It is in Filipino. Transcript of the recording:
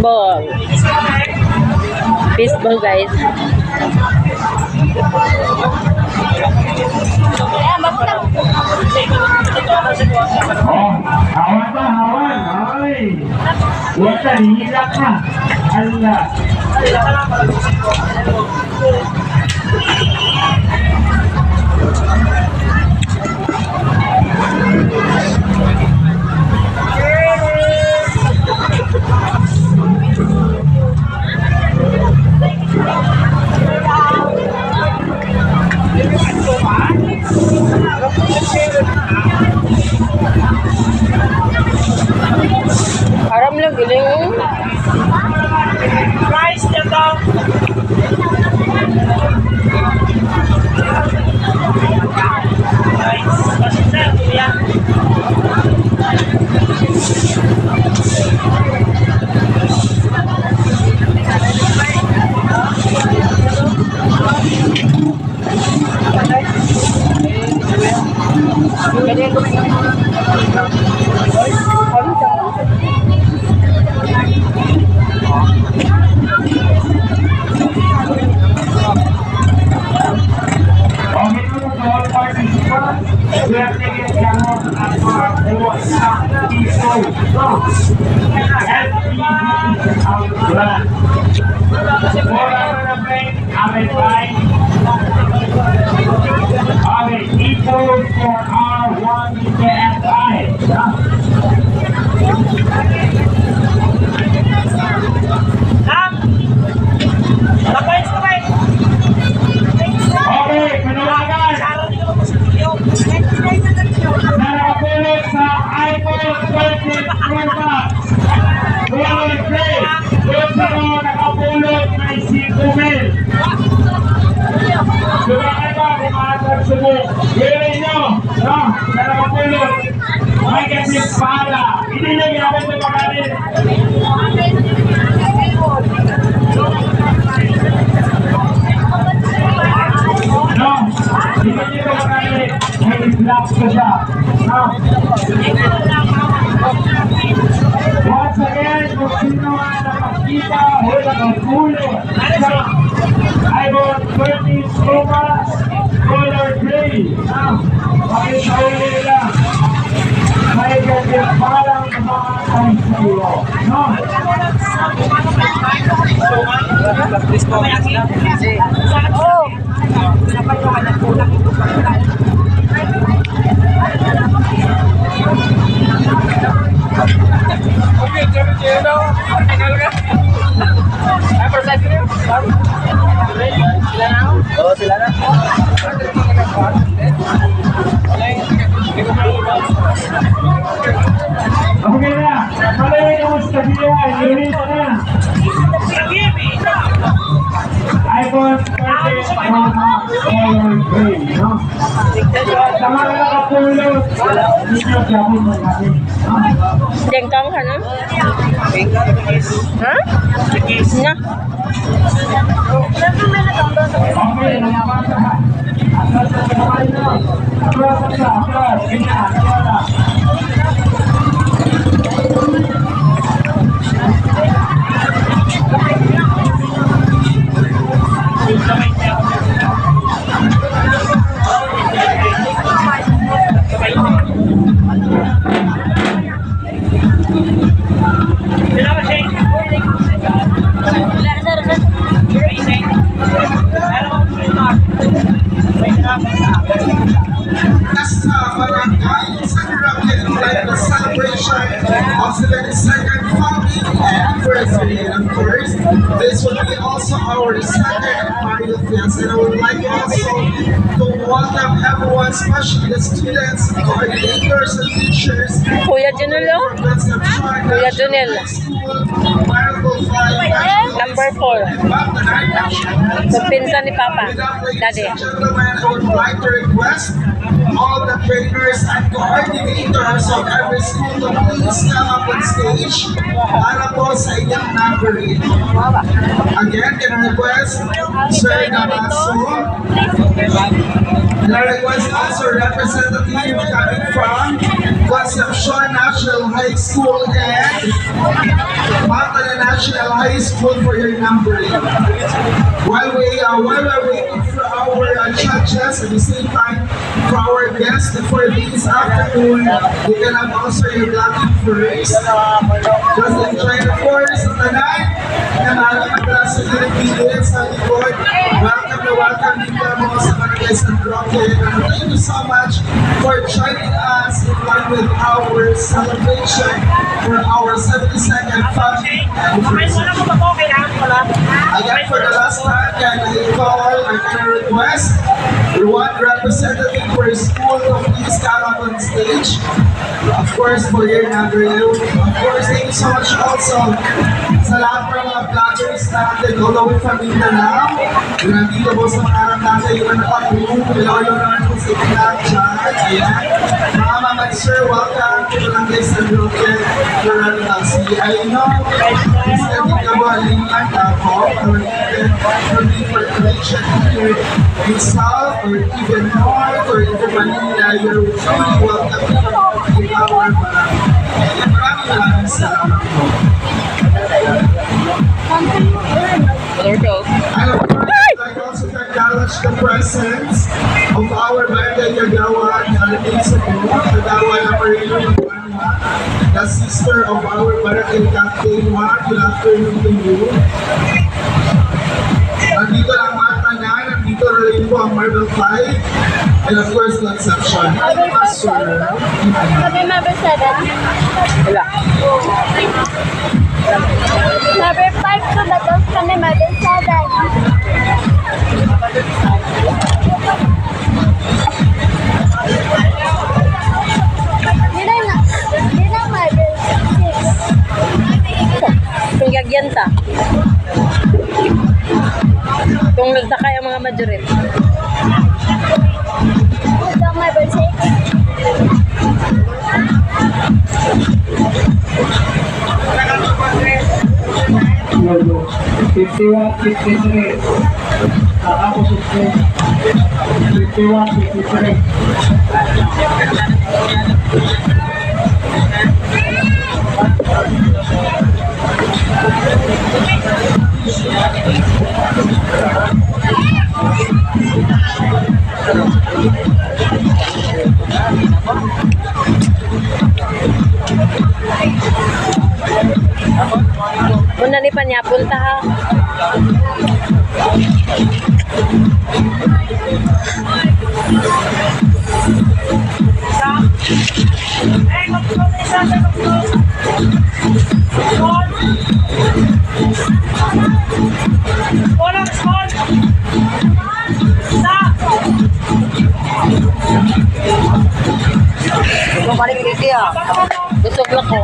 Fishball. Fishball, guys. Oh, hawan na, hawan. Ay. Huwag ka, hihilak ka. Allah. Haram lang giling. Price niya daw. Kasi na, kuya. We are taking down at our nakapulot sa iPhone 20 Pro Max. Doon sa mga nakapulot may 5,000. Diba kayo, kumatag subo. Willing nyo, no? Na nakapulot. May kasi pala. Hindi nyo ginapit sa pagkalit. No, hindi nyo pagkalit. May black ka siya. No. Once again, kung sino nga nakakita o nakapulot sa iPhone 20 Pro Max color gray. Pakita ulit nila. May ganyan parang mga time sa iyo. No? Oh! Sila na. Okay na. Malay na mo sa video. Unit na. iPhone 20 Pro Max color gray. No? Sa mga nakapulot, hindi nyo gabon mo natin. Jengkang ka na? Ha? Na? Okay, naman na. Atras sa kamay na. Atras sa atras. Atras. This will be also our second Mario Fest, and I would like also to welcome everyone, especially the students, coordinators, and teachers. Kuya Junel, oh? Kuya Junel. Miracle 5 Number 4. So, pinsan ni Papa. Daddy. Ladies and gentlemen, I would like to request all the trainers and coordinators of every school to please come up on stage para po sa inyong numbering. Again, can I request Sir Namasu? And I request also representative coming from Concepcion National High School and Mata National High School for your numbering. While we're waiting for our judges, at the same time for our guests for this afternoon, you can have also your blocking first. Just enjoy the course of the night. And sa Pilipinas sa likod. Welcome na welcome dito mga sa Barangay San Roque. And thank you so much for joining us in line with our celebration for our 72nd family anniversary. Again, for the last time, can I call or can I request one representative for school to please come up on stage? Of course, for your number. Of course, thank you so much also sa lahat ng mga vloggers natin all the way from Mindanao. Yung nandito po sa mga harap natin, yung napag-uwi, pilolo naman po sa ilang dyan. Ayan. Mga Mama Sir, welcome to Barangay San Roque. Maraming si Aino. Please let me go alingan ako. For the information here in South or even North or even Manila, you're truly welcome in our barangay. Maraming salamat po. There goes. And of course, I'd like also to acknowledge the presence of our Barangay Kagawa, Kagawa Namarino Magwanwa, the sister of our Barangay Captain Juan. Good afternoon to you. Nandito lang Marta na, nandito rin po ang Marble 5, and of course, Concepcion. Sabi number 7. Wala. Number 5 to Batos kami, number 7. Yun ang number 6. Kung gagyanta. Kung nagsakay ang mga majorit. Ito ang number 51-53. Ako suspend. 51-53. Muna ni pa niya, punta ha. Ito paling hindi ah. Busog lang ko.